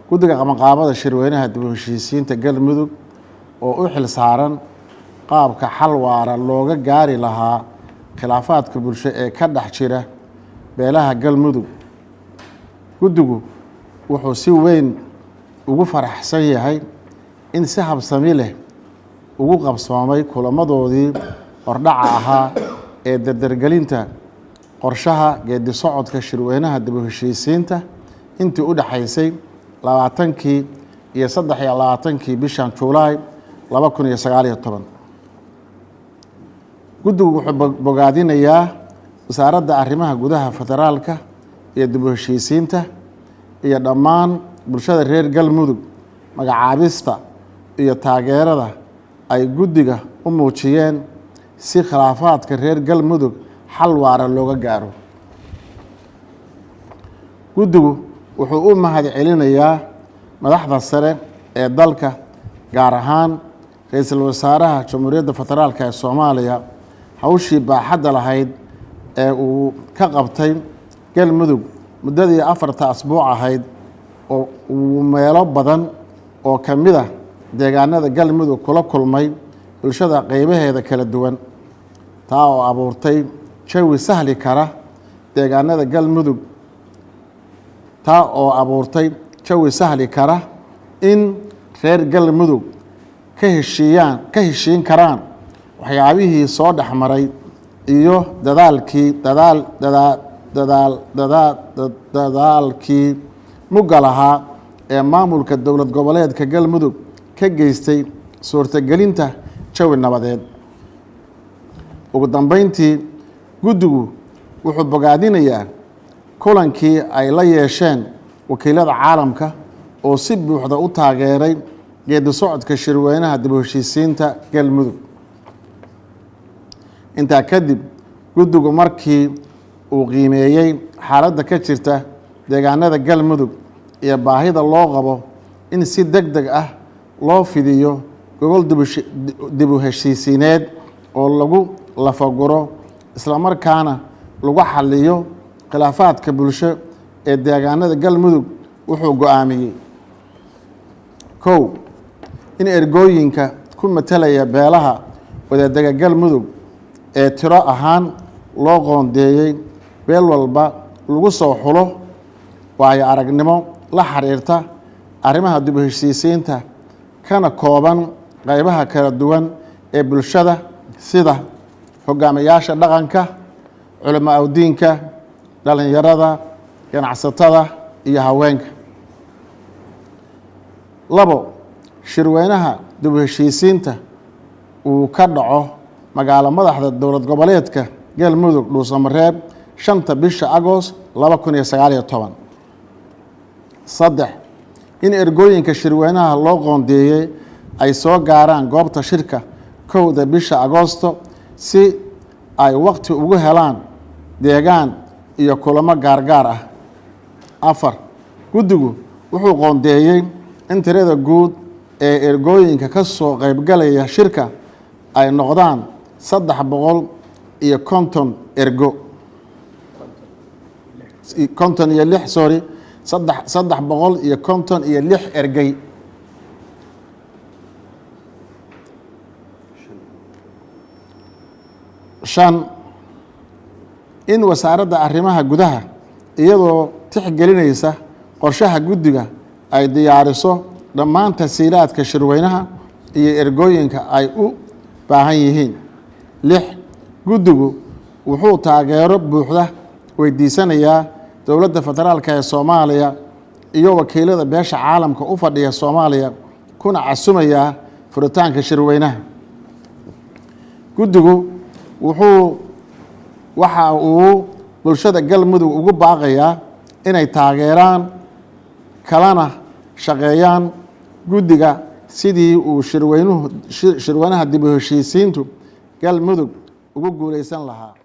guddiga qabanqaabada shirweynaha dib u heshiisiinta galmudug oo u xil saaran qaabka xal waara looga gaari lahaa khilaafaadka bulsho ee ka dhex jira beelaha galmudug. guddigu wuxuu si weyn ugu faraxsan yahay in si habsami leh ugu qabsoomay kulamadoodii hordhaca ahaa ee dardargelinta qorshaha geedi socodka shirweynaha dib u heshiisiinta intii u dhaxaysay 20kii iyo 23kii bishan Juulaay 2019. guddigu wuxuu bogaadinayaa wasaaradda arrimaha gudaha federaalka iyo dib u heshiisiinta iyo dhammaan bulshada reer galmudug magacaabista iyo taageerada ay guddiga u muujiyeen si khilaafaadka reer galmudug xal waara looga gaaro. guddigu wuxuu u mahad celinayaa madaxda sare ee dalka gaar ahaan ra'iisul wasaaraha jamhuuriyadda federaalka ee Soomaaliya hawshii baaxadda lahayd ee uu ka qabtay galmudug muddadii 4 asbuuc ahayd oo uu meelo badan oo ka mid ah deegaanada galmudug kula kulmay bulshada qaybaheeda kala duwan, taa oo abuurtay jawi sahli kara deegaanada galmudug in reer galmudug ka heshiin karaan waxyaabihii soo dhexmaray iyo dadaalkii mugga lahaa ee maamulka dowlad goboleedka galmudug ka geystay suurtagelinta jawi nabadeed. ugu dambeyntii guddigu wuxuu bogaadinayaa kulankii ay la yeesheen wakiilada caalamka oo si buuxda u taageeray geedi socodka shirweynaha dib u heshiisiinta galmudug. intaa kadib guddigu markii uu qiimeeyey xaaladda ka jirta deegaanada galmudug iyo baahida loo qabo in si degdeg ah loo fidiyo gogol dib u heshiisiineed oo lagu lafaguro isla markaana lagu xalliyo khilaafaadka bulsho ee deegaanada galmudug wuxuu go'aamiyey: 1. in ergooyinka ku matalaya beelaha wadaadega galmudug ee tiro ahaan loo qoondeeyey beel walba lagu soo xulo waayo aragnimo la xiriirta arrimaha dib u heshiisiinta kana kooban qaybaha kala duwan ee bulshada sida hogaamiyaasha dhaqanka, culamo diinka, dhalinyarada, ganacsatada iyo haweenka. 2. shirweynaha dib u heshiisiinta uu ka dhaco magaalo madaxda dowlad goboleedka galmudug dhuusamareeb 5 bisha Agoost 2019. 3. in ergooyinka shirweynaha loo qoondeeyey ay soo gaaraan goobta shirka 1 bisha Agoosto si ay waqti ugu helaan deegaan iyo kulamo gaargaar ah. 4. guddigu wuxuu qoondeeyey in tirada guud ee ergooyinka ka soo qaybgalaya shirka ay noqdaan 350 ergo. 356 ergey. 5. in wasaaradda arrimaha gudaha iyadoo tixgelinaysa qorshaha guddiga ay diyaariso dhammaan tasiilaadka shirweynaha iyo ergooyinka ay u baahan yihiin. 6. guddigu wuxuu taageero buuxda weydiisanayaa dowladda federaalka ee Soomaaliya iyo wakiilada beesha caalamka u fadhiya Soomaaliya kuna casumayaa furitaanka shirweynaha. guddigu waxa uu bulshada galmudug ugu baaqayaa inay taageeraan kalana shaqeeyaan guddiga sidii uu shirweynaha dib u heshiisiintu galmudug ugu guuleysan lahaa.